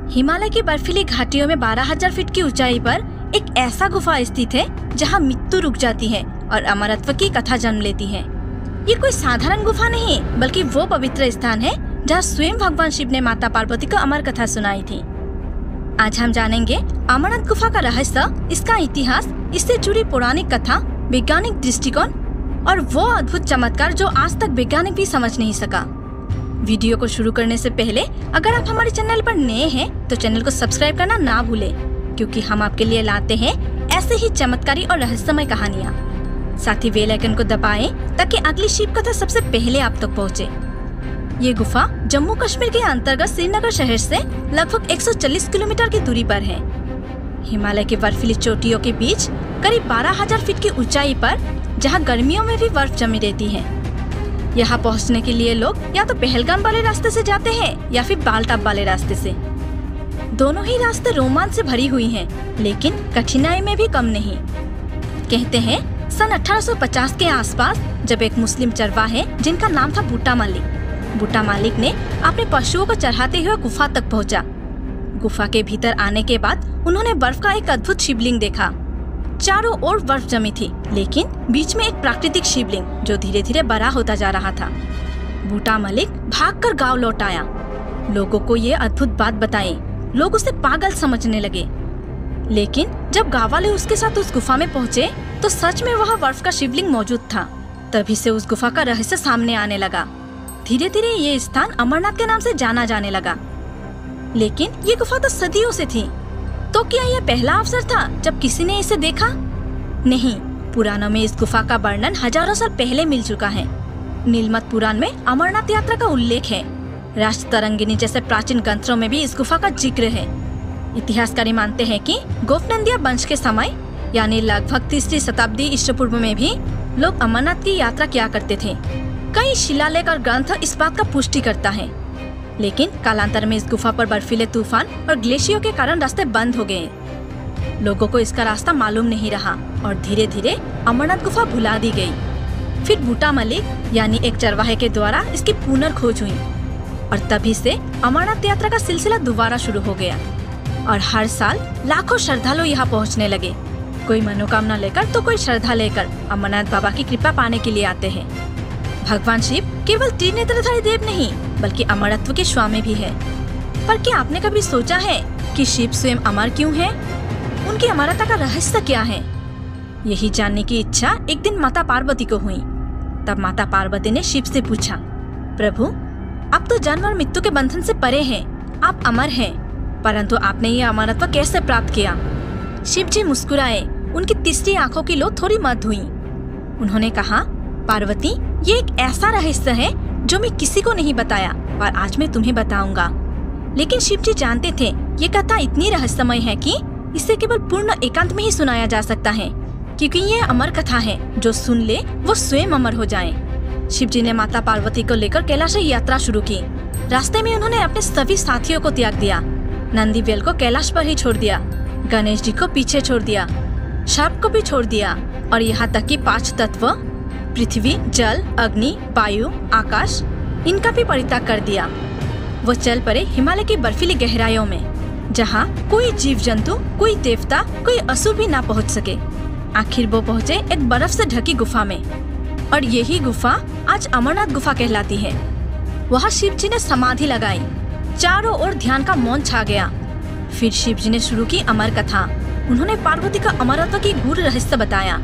हिमालय की बर्फीली घाटियों में 12,000 फीट की ऊंचाई पर एक ऐसा गुफा स्थित है जहां मृत्यु रुक जाती है और अमरत्व की कथा जन्म लेती है। ये कोई साधारण गुफा नहीं बल्कि वो पवित्र स्थान है जहां स्वयं भगवान शिव ने माता पार्वती को अमर कथा सुनाई थी। आज हम जानेंगे अमरनाथ गुफा का रहस्य, इसका इतिहास, इससे जुड़ी पौराणिक कथा, वैज्ञानिक दृष्टिकोण और वो अद्भुत चमत्कार जो आज तक वैज्ञानिक भी समझ नहीं सका। वीडियो को शुरू करने से पहले अगर आप हमारे चैनल पर नए हैं तो चैनल को सब्सक्राइब करना ना भूलें, क्योंकि हम आपके लिए लाते हैं ऐसे ही चमत्कारी और रहस्यमय कहानियाँ। साथ ही बेल आइकन को दबाएं ताकि अगली शिव कथा सबसे पहले आप तक पहुँचे। ये गुफा जम्मू कश्मीर के अंतर्गत श्रीनगर शहर से लगभग 140 किलोमीटर की दूरी पर है। हिमालय की बर्फीली चोटियों के बीच करीब 12,000 फीट की ऊंचाई पर, जहां गर्मियों में भी बर्फ जमी रहती है। यहाँ पहुँचने के लिए लोग या तो पहलगाम वाले रास्ते से जाते हैं या फिर बालटाप वाले रास्ते से। दोनों ही रास्ते रोमांच से भरी हुई हैं, लेकिन कठिनाई में भी कम नहीं। कहते हैं सन 1850 के आसपास जब एक मुस्लिम चरवाहे जिनका नाम था बूटा मालिक ने अपने पशुओं को चढ़ाते हुए गुफा तक पहुंचा। गुफा के भीतर आने के बाद उन्होंने बर्फ का एक अद्भुत शिवलिंग देखा। चारों ओर बर्फ जमी थी, लेकिन बीच में एक प्राकृतिक शिवलिंग जो धीरे धीरे बड़ा होता जा रहा था। बूटा मलिक भागकर गांव लौट आया। लोगों को ये अद्भुत बात बताई। लोग उसे पागल समझने लगे, लेकिन जब गांव वाले उसके साथ उस गुफा में पहुँचे तो सच में वहाँ बर्फ का शिवलिंग मौजूद था। तभी से उस गुफा का रहस्य सामने आने लगा। धीरे धीरे ये स्थान अमरनाथ के नाम से जाना जाने लगा। लेकिन ये गुफा तो सदियों से थी, तो क्या यह पहला अवसर था जब किसी ने इसे देखा? नहीं, पुराणों में इस गुफा का वर्णन हजारों साल पहले मिल चुका है। नीलमत पुराण में अमरनाथ यात्रा का उल्लेख है। राजतरंगिणी जैसे प्राचीन ग्रंथों में भी इस गुफा का जिक्र है। इतिहासकारी मानते हैं कि गोपनंदिया वंश के समय यानी लगभग 30वीं शताब्दी ईसा पूर्व में भी लोग अमरनाथ की यात्रा किया करते थे। कई शिलालेख और ग्रंथ इस बात का पुष्टि करता है। लेकिन कालांतर में इस गुफा पर बर्फीले तूफान और ग्लेशियर के कारण रास्ते बंद हो गए। लोगों को इसका रास्ता मालूम नहीं रहा और धीरे धीरे अमरनाथ गुफा भुला दी गई। फिर बूटा मलिक यानी एक चरवाहे के द्वारा इसकी पुनर्खोज हुई और तभी से अमरनाथ यात्रा का सिलसिला दोबारा शुरू हो गया। और हर साल लाखों श्रद्धालु यहाँ पहुँचने लगे। कोई मनोकामना लेकर तो कोई श्रद्धा लेकर अमरनाथ बाबा की कृपा पाने के लिए आते हैं। भगवान शिव केवल त्रिनेत्रधारी देव नहीं बल्कि अमरत्व के स्वामी भी है। पर क्या आपने कभी सोचा है कि शिव स्वयं अमर क्यों है? उनकी अमरता का रहस्य क्या है? यही जानने की इच्छा एक दिन माता पार्वती को हुई। तब माता पार्वती ने शिव से पूछा, प्रभु, आप तो जन्म और मृत्यु के बंधन से परे हैं, आप अमर हैं, परंतु आपने ये अमरत्व कैसे प्राप्त किया? शिव जी मुस्कुराए। उनकी तीसरी आंखों की लो थोड़ी मद हुई। उन्होंने कहा, पार्वती, ये एक ऐसा रहस्य है जो मैं किसी को नहीं बताया और आज मैं तुम्हें बताऊंगा। लेकिन शिव जी जानते थे ये कथा इतनी रहस्यमय है कि इसे केवल पूर्ण एकांत में ही सुनाया जा सकता है, क्योंकि ये अमर कथा है, जो सुन ले वो स्वयं अमर हो जाए। शिव जी ने माता पार्वती को लेकर कैलाश यात्रा शुरू की। रास्ते में उन्होंने अपने सभी साथियों को त्याग दिया। नंदी बैल को कैलाश पर ही छोड़ दिया, गणेश जी को पीछे छोड़ दिया, सर्प को भी छोड़ दिया और यहाँ तक कि 5 तत्व पृथ्वी, जल, अग्नि, वायु, आकाश, इनका भी परित्याग कर दिया। वो चल पड़े हिमालय की बर्फीली गहराइयों में, जहाँ कोई जीव जंतु, कोई देवता, कोई असुर भी ना पहुँच सके। आखिर वो पहुँचे एक बर्फ से ढकी गुफा में और यही गुफा आज अमरनाथ गुफा कहलाती है। वहाँ शिव जी ने समाधि लगाई। चारों ओर ध्यान का मौन छा गया। फिर शिव जी ने शुरू की अमर कथा। उन्होंने पार्वती का अमरत्व की गूढ़ रहस्य बताया।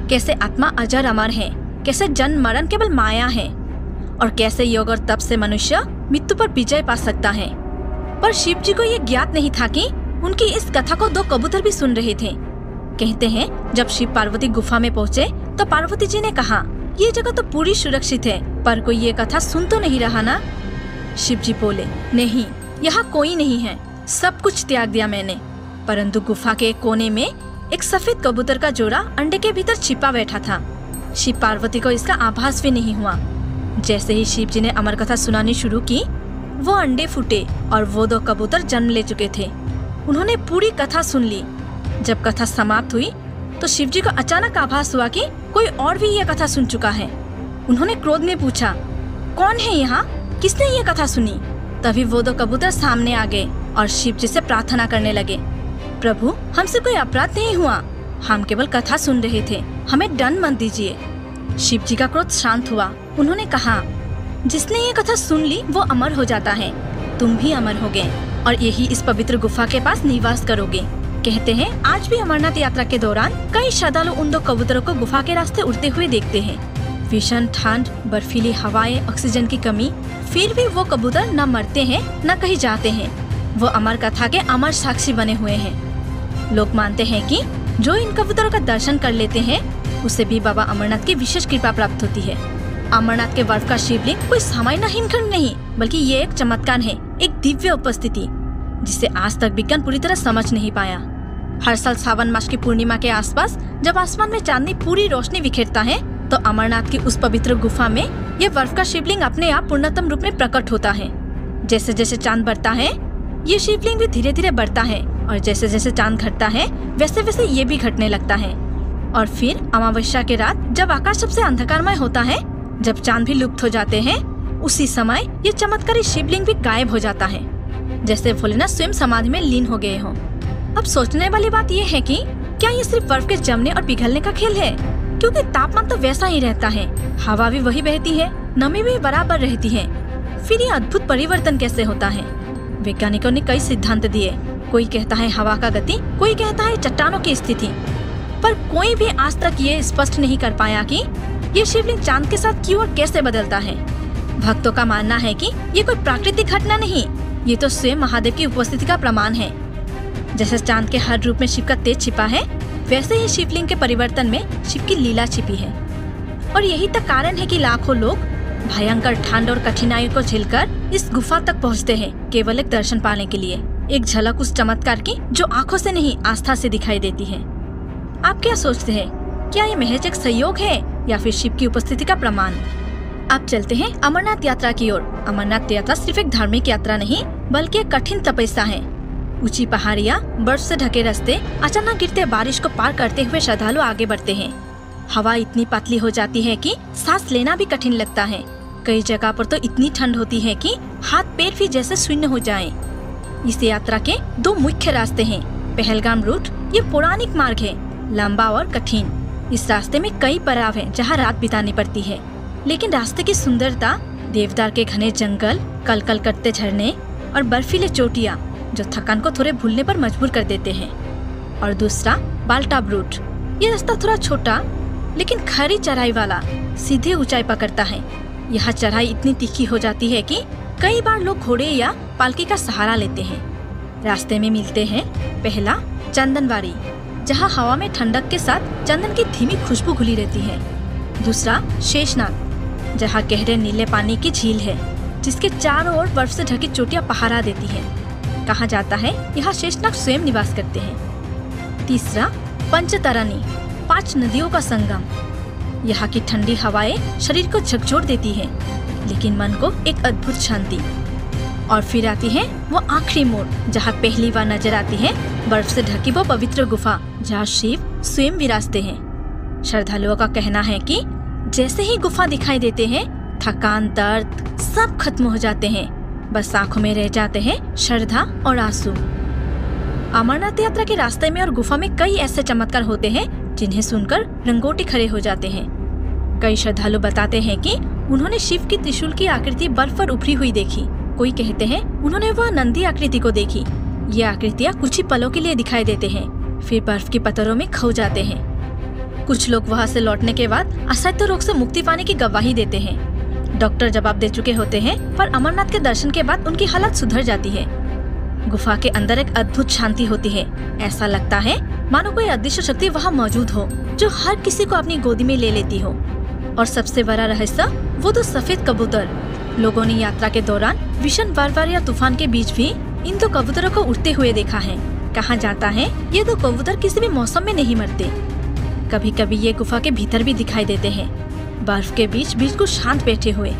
कैसे आत्मा अजर अमर है, कैसे जन्म मरण केवल माया है और कैसे योग और तप से मनुष्य मृत्यु पर विजय पा सकता है। पर शिव जी को ये ज्ञात नहीं था कि उनकी इस कथा को 2 कबूतर भी सुन रहे थे। कहते हैं जब शिव पार्वती गुफा में पहुँचे तो पार्वती जी ने कहा, ये जगह तो पूरी सुरक्षित है, पर कोई ये कथा सुन तो नहीं रहा ना? शिव जी बोले, नहीं, यहाँ कोई नहीं है, सब कुछ त्याग दिया मैंने। परंतु गुफा के एक कोने में एक सफेद कबूतर का जोड़ा अंडे के भीतर छिपा बैठा था। शिव पार्वती को इसका आभास भी नहीं हुआ। जैसे ही शिव जी ने अमर कथा सुनानी शुरू की, वो अंडे फूटे और वो 2 कबूतर जन्म ले चुके थे। उन्होंने पूरी कथा सुन ली। जब कथा समाप्त हुई तो शिव जी को अचानक आभास हुआ कि कोई और भी ये कथा सुन चुका है। उन्होंने क्रोध में पूछा, कौन है यहाँ, किसने ये कथा सुनी? तभी वो 2 कबूतर सामने आ गए और शिव जी से प्रार्थना करने लगे, प्रभु हमसे कोई अपराध नहीं हुआ, हम केवल कथा सुन रहे थे, हमें दंड मत दीजिए। शिव जी का क्रोध शांत हुआ। उन्होंने कहा, जिसने ये कथा सुन ली वो अमर हो जाता है, तुम भी अमर होगे और यही इस पवित्र गुफा के पास निवास करोगे। कहते हैं आज भी अमरनाथ यात्रा के दौरान कई श्रद्धालु उन 2 कबूतरों को गुफा के रास्ते उड़ते हुए देखते हैं। भीषण ठंड, बर्फीली हवाएं, ऑक्सीजन की कमी, फिर भी वो कबूतर न मरते हैं न कहीं जाते हैं। वो अमर कथा के अमर साक्षी बने हुए हैं। लोग मानते हैं कि जो इन कबूतरों का दर्शन कर लेते हैं उसे भी बाबा अमरनाथ की विशेष कृपा प्राप्त होती है। अमरनाथ के बर्फ का शिवलिंग कोई सामान्य हिमखंड नहीं, बल्कि ये एक चमत्कार है, एक दिव्य उपस्थिति जिसे आज तक विज्ञान पूरी तरह समझ नहीं पाया। हर साल सावन मास की पूर्णिमा के आसपास जब आसमान में चांदनी पूरी रोशनी बिखेरता है तो अमरनाथ की उस पवित्र गुफा में यह बर्फ का शिवलिंग अपने आप पूर्णतम रूप में प्रकट होता है। जैसे जैसे चांद बढ़ता है ये शिवलिंग भी धीरे धीरे बढ़ता है और जैसे जैसे चांद घटता है वैसे वैसे ये भी घटने लगता है। और फिर अमावस्या के रात जब आकाश सबसे अंधकारमय होता है, जब चांद भी लुप्त हो जाते हैं, उसी समय ये चमत्कारी शिवलिंग भी गायब हो जाता है, जैसे भोलेनाथ स्वयं समाधि में लीन हो गए हों। अब सोचने वाली बात ये है कि क्या ये सिर्फ बर्फ के जमने और पिघलने का खेल है, क्योंकि तापमान तो वैसा ही रहता है, हवा भी वही बहती है, नमी भी बराबर रहती है, फिर ये अद्भुत परिवर्तन कैसे होता है। वैज्ञानिकों ने कई सिद्धांत दिए, कोई कहता है हवा का गति, कोई कहता है चट्टानों की स्थिति, पर कोई भी आज तक ये स्पष्ट नहीं कर पाया कि ये शिवलिंग चांद के साथ क्यों और कैसे बदलता है। भक्तों का मानना है कि ये कोई प्राकृतिक घटना नहीं, ये तो स्वयं महादेव की उपस्थिति का प्रमाण है। जैसे चांद के हर रूप में शिव का तेज छिपा है, वैसे ही शिवलिंग के परिवर्तन में शिव की लीला छिपी है। और यही तक कारण है कि लाखों लोग भयंकर ठंड और कठिनाइयों को झेलकर इस गुफा तक पहुंचते हैं, केवल एक दर्शन पाने के लिए, एक झलक उस चमत्कार की जो आंखों से नहीं आस्था से दिखाई देती है। आप क्या सोचते हैं, क्या ये महज एक संयोग है या फिर शिव की उपस्थिति का प्रमाण? अब चलते हैं अमरनाथ यात्रा की ओर। अमरनाथ यात्रा सिर्फ एक धार्मिक यात्रा नहीं बल्कि एक कठिन तपस्या है। ऊंची पहाड़ियाँ, बर्फ से ढके रास्ते, अचानक गिरते बारिश को पार करते हुए श्रद्धालु आगे बढ़ते हैं। हवा इतनी पतली हो जाती है कि सांस लेना भी कठिन लगता है। कई जगह पर तो इतनी ठंड होती है कि हाथ पैर भी जैसे शून्य हो जाएं। इस यात्रा के 2 मुख्य रास्ते हैं। पहलगाम रूट ये पौराणिक मार्ग है, लंबा और कठिन। इस रास्ते में कई पड़ाव हैं जहाँ रात बितानी पड़ती है, लेकिन रास्ते की सुंदरता, देवदार के घने जंगल, कलकल करते झरने और बर्फीले चोटियाँ जो थकान को थोड़े भूलने पर मजबूर कर देते हैं। और दूसरा बालटाब रूट, ये रास्ता थोड़ा छोटा लेकिन खरी चढ़ाई वाला, सीधे ऊंचाई पकड़ता है। यहाँ चढ़ाई इतनी तीखी हो जाती है कि कई बार लोग घोड़े या पालकी का सहारा लेते हैं। रास्ते में मिलते हैं पहला चंदनवाड़ी, जहाँ हवा में ठंडक के साथ चंदन की धीमी खुशबू घुली रहती है। दूसरा शेषनाग, जहाँ गहरे नीले पानी की झील है जिसके चारों ओर बर्फ से ढकी चोटियाँ पहरा देती है। कहा जाता है यहाँ शेषनाग स्वयं निवास करते हैं। तीसरा पंचतरणी, 5 नदियों का संगम। यहाँ की ठंडी हवाएं शरीर को झकझोर देती है, लेकिन मन को एक अद्भुत शांति। और फिर आती है वो आखिरी मोड़, जहाँ पहली बार नजर आती है बर्फ से ढकी वो पवित्र गुफा, जहाँ शिव स्वयं विराजते हैं। श्रद्धालुओं का कहना है कि जैसे ही गुफा दिखाई देते हैं, थकान, दर्द सब खत्म हो जाते हैं, बस आंखों में रह जाते हैं श्रद्धा और आंसू। अमरनाथ यात्रा के रास्ते में और गुफा में कई ऐसे चमत्कार होते हैं जिन्हें सुनकर रंगोटे खड़े हो जाते हैं। कई श्रद्धालु बताते हैं कि उन्होंने शिव की त्रिशूल की आकृति बर्फ पर उभरी हुई देखी। कोई कहते हैं उन्होंने वह नंदी आकृति को देखी। ये आकृतियाँ कुछ ही पलों के लिए दिखाई देते हैं, फिर बर्फ की पत्थरों में खो जाते हैं। कुछ लोग वहाँ से लौटने के बाद असाध्य रोग से मुक्ति पाने की गवाही देते हैं। डॉक्टर जवाब दे चुके होते हैं, पर अमरनाथ के दर्शन के बाद उनकी हालत सुधर जाती है। गुफा के अंदर एक अद्भुत शांति होती है। ऐसा लगता है मानो कोई अदृश्य शक्ति वहाँ मौजूद हो जो हर किसी को अपनी गोदी में ले लेती हो। और सबसे बड़ा रहस्य वो तो सफेद कबूतर। लोगों ने यात्रा के दौरान भीषण बर्फबारी या तूफान के बीच भी इन 2 कबूतरों को उड़ते हुए देखा है। कहा जाता है ये 2 कबूतर किसी भी मौसम में नहीं मरते। कभी कभी ये गुफा के भीतर भी दिखाई देते हैं, बर्फ के बीच बिल्कुल शांत बैठे हुए।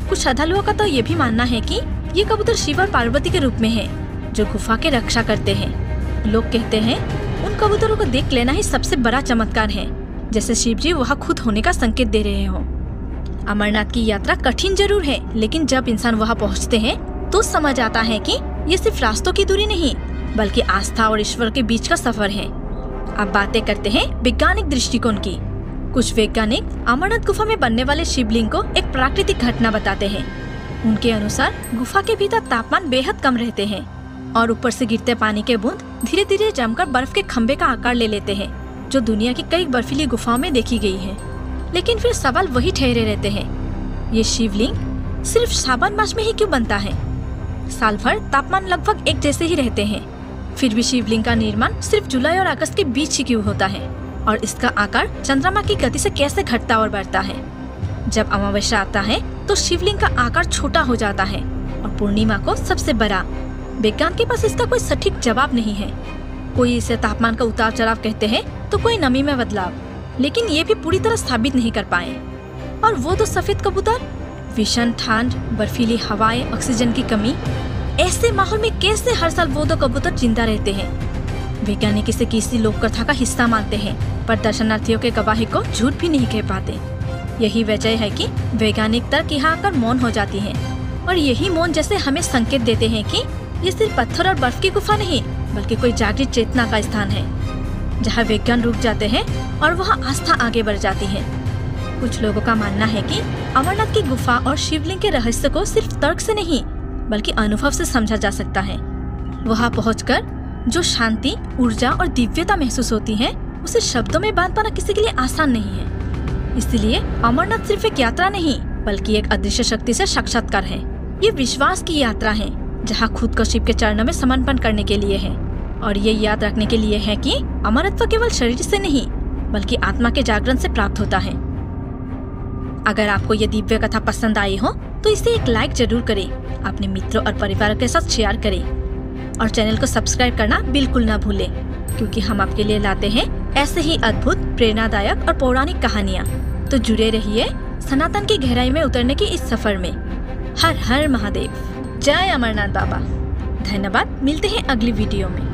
कुछ श्रद्धालुओं का तो ये भी मानना है कि ये कबूतर शिव और पार्वती के रूप में है, जो गुफा के रक्षा करते हैं। लोग कहते हैं उन कबूतरों को देख लेना ही सबसे बड़ा चमत्कार है, जैसे शिव जी वहाँ खुद होने का संकेत दे रहे हो। अमरनाथ की यात्रा कठिन जरूर है, लेकिन जब इंसान वहाँ पहुँचते हैं तो समझ आता है कि ये सिर्फ रास्तों की दूरी नहीं बल्कि आस्था और ईश्वर के बीच का सफर है। अब बातें करते हैं वैज्ञानिक दृष्टिकोण की। कुछ वैज्ञानिक अमरनाथ गुफा में बनने वाले शिवलिंग को एक प्राकृतिक घटना बताते हैं। उनके अनुसार गुफा के भीतर तापमान बेहद कम रहते हैं और ऊपर से गिरते पानी के बूंद धीरे धीरे जमकर बर्फ के खंभे का आकार ले लेते हैं, जो दुनिया की कई बर्फीली गुफाओं में देखी गई है। लेकिन फिर सवाल वही ठहरे रहते हैं, ये शिवलिंग सिर्फ सावन मास में ही क्यों बनता है? साल भर तापमान लगभग एक जैसे ही रहते हैं, फिर भी शिवलिंग का निर्माण सिर्फ जुलाई और अगस्त के बीच ही क्यों होता है? और इसका आकार चंद्रमा की गति से कैसे घटता और बढ़ता है? जब अमावस्या आता है तो शिवलिंग का आकार छोटा हो जाता है और पूर्णिमा को सबसे बड़ा। विज्ञान के पास इसका कोई सटीक जवाब नहीं है। कोई इसे तापमान का उतार चढ़ाव कहते हैं तो कोई नमी में बदलाव, लेकिन ये भी पूरी तरह साबित नहीं कर पाए। और वो तो सफेद कबूतर, भीषण ठंड, बर्फीली हवाएं, ऑक्सीजन की कमी, ऐसे माहौल में कैसे हर साल वो दो कबूतर जिंदा रहते हैं? वैज्ञानिक इसे किसी लोक कथा का हिस्सा मानते हैं, पर दर्शनार्थियों के गवाही को झूठ भी नहीं कह पाते। यही वजह है कि वैज्ञानिक तर्क यहाँ आकर मौन हो जाती है, और यही मौन जैसे हमें संकेत देते हैं कि ये सिर्फ पत्थर और बर्फ की गुफा नहीं बल्कि कोई जागृत चेतना का स्थान है, जहाँ विज्ञान रुक जाते हैं और वहाँ आस्था आगे बढ़ जाती है। कुछ लोगों का मानना है कि अमरनाथ की गुफा और शिवलिंग के रहस्य को सिर्फ तर्क से नहीं बल्कि अनुभव से समझा जा सकता है। वहाँ पहुंचकर जो शांति, ऊर्जा और दिव्यता महसूस होती है, उसे शब्दों में बांध पाना किसी के लिए आसान नहीं है। इसलिए अमरनाथ सिर्फ एक यात्रा नहीं बल्कि एक अदृश्य शक्ति से साक्षात्कार है। ये विश्वास की यात्रा है, जहाँ खुद को शिव के चरणों में समर्पण करने के लिए है, और ये याद रखने के लिए है कि अमरत्व केवल शरीर से नहीं बल्कि आत्मा के जागरण से प्राप्त होता है। अगर आपको ये दिव्य कथा पसंद आई हो तो इसे एक लाइक जरूर करें, अपने मित्रों और परिवार के साथ शेयर करें और चैनल को सब्सक्राइब करना बिल्कुल ना भूलें, क्योंकि हम आपके लिए लाते हैं ऐसे ही अद्भुत, प्रेरणादायक और पौराणिक कहानियाँ। तो जुड़े रहिए सनातन की गहराई में उतरने की इस सफर में। हर हर महादेव, जय अमरनाथ बाबा। धन्यवाद, मिलते हैं अगली वीडियो में।